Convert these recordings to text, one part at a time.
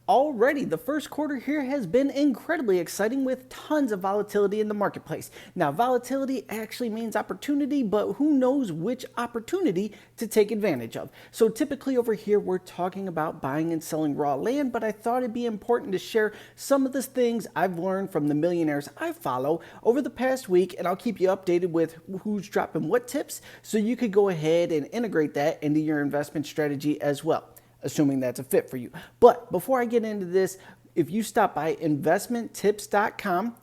Already, the first quarter here has been incredibly exciting with tons of volatility in the marketplace. Now, volatility actually means opportunity, but who knows which opportunity to take advantage of. So typically over here, we're talking about buying and selling raw land, but I thought it'd be important to share some of the things I've learned from the millionaires I follow over the past week, and I'll keep you updated with who's dropping what tips so you could go ahead and integrate that into your investment strategy as well, assuming that's a fit for you. But before I get into this, if you stop by investmenttips.com,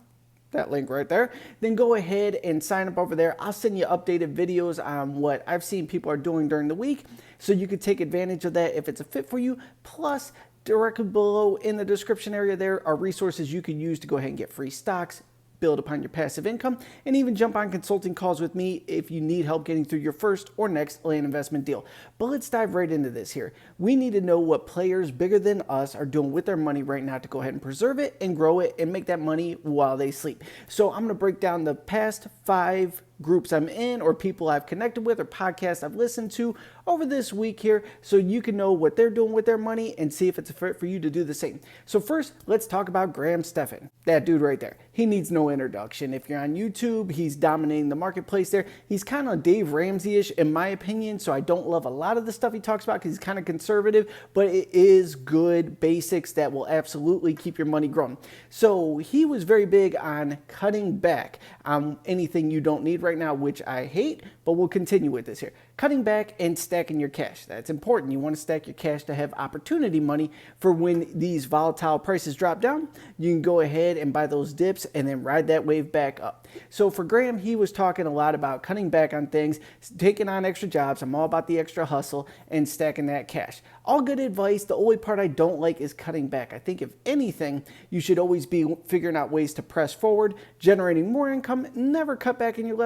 that link right there, then go ahead and sign up over there. I'll send you updated videos on what I've seen people are doing during the week, so you could take advantage of that if it's a fit for you. Plus, directly below in the description area there are resources you can use to go ahead and get free stocks, build upon your passive income, and even jump on consulting calls with me if you need help getting through your first or next land investment deal. But let's dive right into this here. We need to know what players bigger than us are doing with their money right now to go ahead and preserve it and grow it and make that money while they sleep. So I'm going to break down the past 5 groups I'm in, or people I've connected with, or podcasts I've listened to over this week here, so you can know what they're doing with their money and see if it's a fit for you to do the same. So first, let's talk about Graham Stephan. That dude right there. He needs no introduction. If you're on YouTube, he's dominating the marketplace there. He's kind of Dave Ramsey-ish in my opinion, so I don't love a lot of the stuff he talks about because he's kind of conservative, but it is good basics that will absolutely keep your money growing. So he was very big on cutting back on anything you don't need right now, which I hate, but we'll continue with this here. Cutting back and stacking your cash. That's important. You want to stack your cash to have opportunity money for when these volatile prices drop down. You can go ahead and buy those dips and then ride that wave back up. So for Graham, he was talking a lot about cutting back on things, taking on extra jobs. I'm all about the extra hustle and stacking that cash. All good advice. The only part I don't like is cutting back. I think if anything, you should always be figuring out ways to press forward, generating more income. Never cut back in your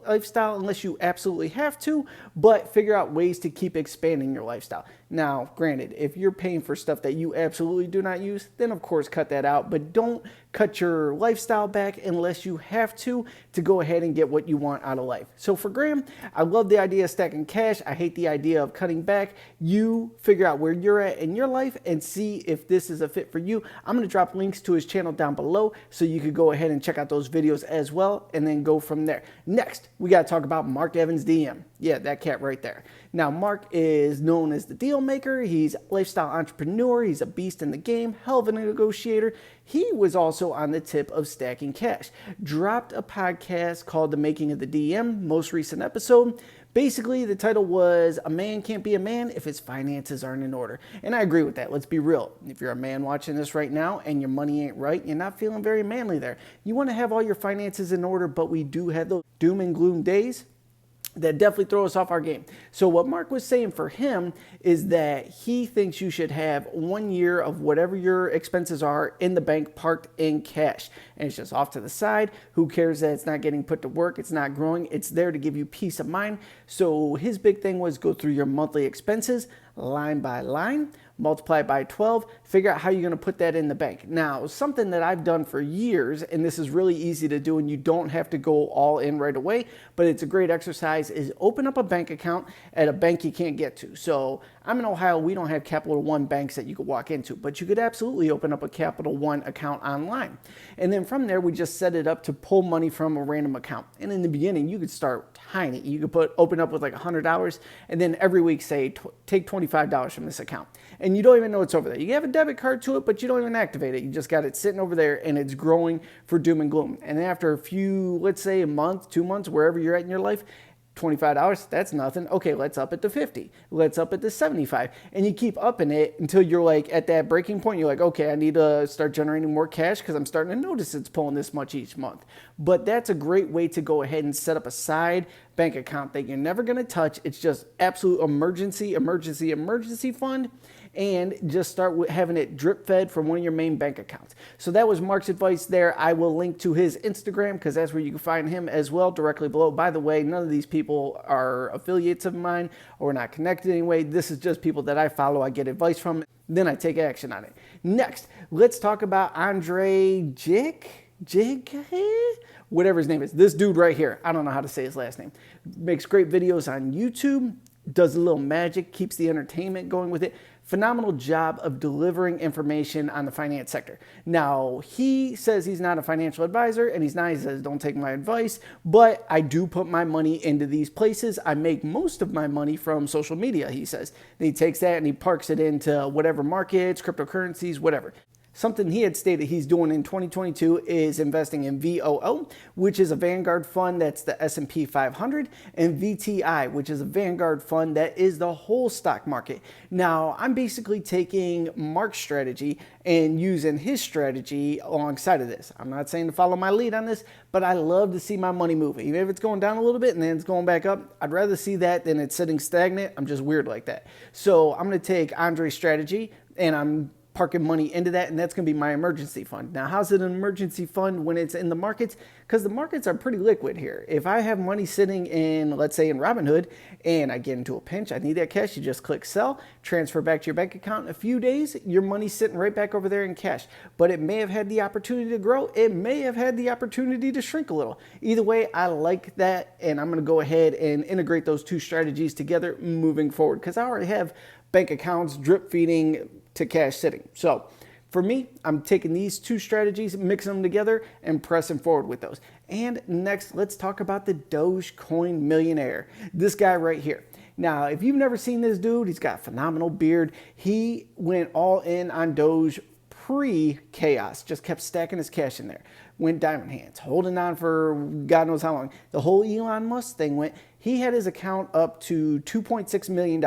lifestyle unless you absolutely have to, but figure out ways to keep expanding your lifestyle. Now, granted, if you're paying for stuff that you absolutely do not use, then of course cut that out, but don't cut your lifestyle back unless you have to go ahead and get what you want out of life. So for Graham, I love the idea of stacking cash. I hate the idea of cutting back. You figure out where you're at in your life and see if this is a fit for you. I'm going to drop links to his channel down below so you could go ahead and check out those videos as well and then go from there. Next, we got to talk about Mark Evans DM. Yeah, that cat right there. Now, Mark is known as the deal maker. He's a lifestyle entrepreneur. He's a beast in the game, hell of a negotiator. He was also on the tip of stacking cash. Dropped a podcast called The Making of the DM, most recent episode. Basically, the title was A Man Can't Be a Man If His Finances Aren't in Order. And I agree with that. Let's be real. If you're a man watching this right now and your money ain't right, you're not feeling very manly there. You want to have all your finances in order, but we do have those doom and gloom days that definitely throw us off our game. So what Mark was saying for him is that he thinks you should have 1 year of whatever your expenses are in the bank parked in cash. And it's just off to the side. Who cares that it's not getting put to work? It's not growing. It's there to give you peace of mind. So his big thing was go through your monthly expenses line by line, multiply it by 12, figure out how you're going to put that in the bank. Now, something that I've done for years, and this is really easy to do and you don't have to go all in right away, but it's a great exercise, is open up a bank account at a bank you can't get to. So I'm in Ohio, we don't have Capital One banks that you could walk into, but you could absolutely open up a Capital One account online. And then from there, we just set it up to pull money from a random account. And in the beginning, you could start tiny. You could open up with like $100 and then every week say, take $25 from this account. And you don't even know it's over there. You have a debit card to it, but you don't even activate it. You just got it sitting over there and it's growing for doom and gloom. And after a few, let's say a month, 2 months, wherever you're at in your life, $25, that's nothing. Okay, let's up it to 50. Let's up it to 75. And you keep upping it until you're like at that breaking point. You're like, okay, I need to start generating more cash because I'm starting to notice it's pulling this much each month. But that's a great way to go ahead and set up a side bank account that you're never going to touch. It's just absolute emergency fund. And just start with having it drip fed from one of your main bank accounts. So that was Mark's advice there. I will link to his Instagram because that's where you can find him as well, directly below. By the way, none of these people are affiliates of mine or not connected anyway. This is just people that I follow, I get advice from, then I take action on it. Next, let's talk about Andre Jig, whatever his name is. This dude right here, I don't know how to say his last name. Makes great videos on YouTube. Does a little magic, keeps the entertainment going with it. phenomenal job of delivering information on the finance sector. Now, he says he's not a financial advisor, and he says, don't take my advice, but I do put my money into these places. I make most of my money from social media, he says. And he takes that and he parks it into whatever markets, cryptocurrencies, whatever. Something he had stated he's doing in 2022 is investing in VOO, which is a Vanguard fund that's the S&P 500, and VTI, which is a Vanguard fund that is the whole stock market. Now, I'm basically taking Mark's strategy and using his strategy alongside of this. I'm not saying to follow my lead on this, but I love to see my money move. Even if it's going down a little bit and then it's going back up, I'd rather see that than it's sitting stagnant. I'm just weird like that. So I'm going to take Andre's strategy and I'm parking money into that, and that's going to be my emergency fund. Now, how's it an emergency fund when it's in the markets? Because the markets are pretty liquid here. If I have money sitting in, let's say in Robinhood, and I get into a pinch, I need that cash, you just click sell, transfer back to your bank account in a few days, your money's sitting right back over there in cash. But it may have had the opportunity to grow, it may have had the opportunity to shrink a little. Either way, I like that, and I'm going to go ahead and integrate those two strategies together moving forward, because I already have bank accounts drip feeding to cash sitting. So for me, I'm taking these two strategies, mixing them together, and pressing forward with those. And next, let's talk about the Dogecoin millionaire. This guy right here. Now, if you've never seen this dude, he's got a phenomenal beard. He went all in on Doge pre-chaos, just kept stacking his cash in there. Went diamond hands, holding on for God knows how long. The whole Elon Musk thing went, he had his account up to $2.6 million.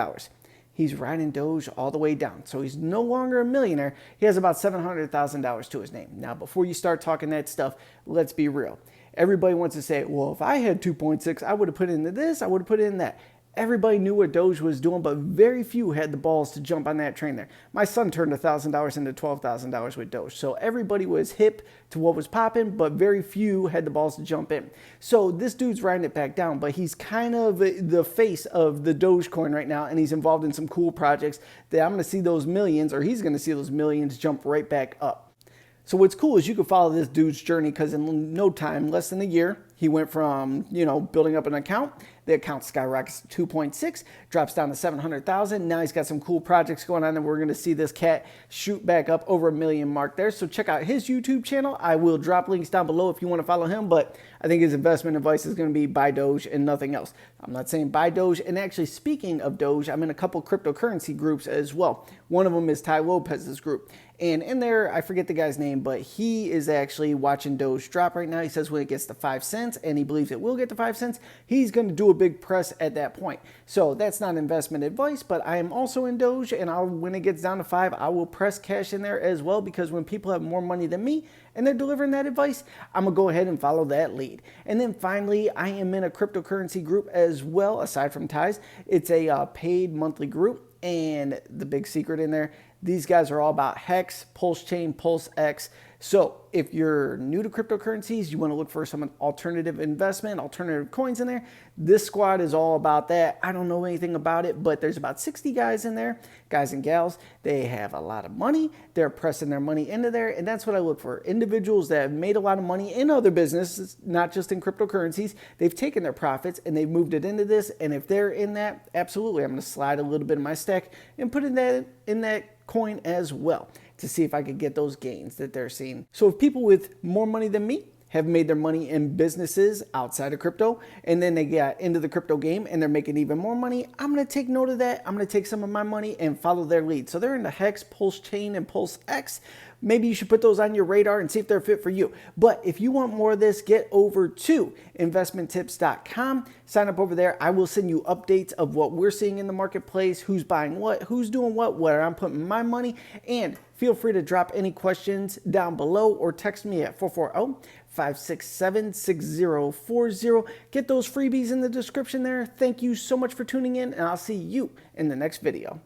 He's riding Doge all the way down. So he's no longer a millionaire. He has about $700,000 to his name. Now, before you start talking that stuff, let's be real. Everybody wants to say, well, if I had 2.6, I would have put into this, I would have put in that. Everybody knew what Doge was doing, but very few had the balls to jump on that train there. My son turned $1,000 into $12,000 with Doge. So everybody was hip to what was popping, but very few had the balls to jump in. So this dude's riding it back down, but he's kind of the face of the Dogecoin right now, and he's involved in some cool projects that I'm going to see those millions, or he's going to see those millions jump right back up. So what's cool is you can follow this dude's journey, because in no time, less than a year, he went from, building up an account. The account skyrockets to 2.6, drops down to 700,000. Now he's got some cool projects going on, and we're going to see this cat shoot back up over 1 million mark there. So check out his YouTube channel. I will drop links down below if you want to follow him, but I think his investment advice is going to be buy Doge and nothing else. I'm not saying buy Doge. And actually, speaking of Doge, I'm in a couple cryptocurrency groups as well. One of them is Ty Lopez's group. And in there, I forget the guy's name, but he is actually watching Doge drop right now. He says when it gets to 5 cents, and he believes it will get to 5 cents, he's going to do a big press at that point. So that's not investment advice, but I am also in Doge, and when it gets down to 5, I will press cash in there as well, because when people have more money than me and they're delivering that advice, I'm going to go ahead and follow that lead. And then finally, I am in a cryptocurrency group as well, aside from Ty's. It's a paid monthly group, and the big secret in there, these guys are all about Hex, Pulse Chain, Pulse X. So if you're new to cryptocurrencies, you want to look for some alternative investment, alternative coins in there, this squad is all about that. I don't know anything about it, but there's about 60 guys in there, guys and gals. They have a lot of money. They're pressing their money into there, and that's what I look for. Individuals that have made a lot of money in other businesses, not just in cryptocurrencies. They've taken their profits and they've moved it into this, and if they're in that, absolutely, I'm going to slide a little bit of my stack and put in that coin as well, to see if I could get those gains that they're seeing. So if people with more money than me have made their money in businesses outside of crypto, and then they get into the crypto game and they're making even more money, I'm going to take note of that. I'm going to take some of my money and follow their lead. So they're into Hex, Pulse Chain, and Pulse X. Maybe you should put those on your radar and see if they're fit for you. But if you want more of this, get over to investmenttips.com. Sign up over there. I will send you updates of what we're seeing in the marketplace, who's buying what, who's doing what, where I'm putting my money. And feel free to drop any questions down below or text me at 440-567-6040. Get those freebies in the description there. Thank you so much for tuning in, and I'll see you in the next video.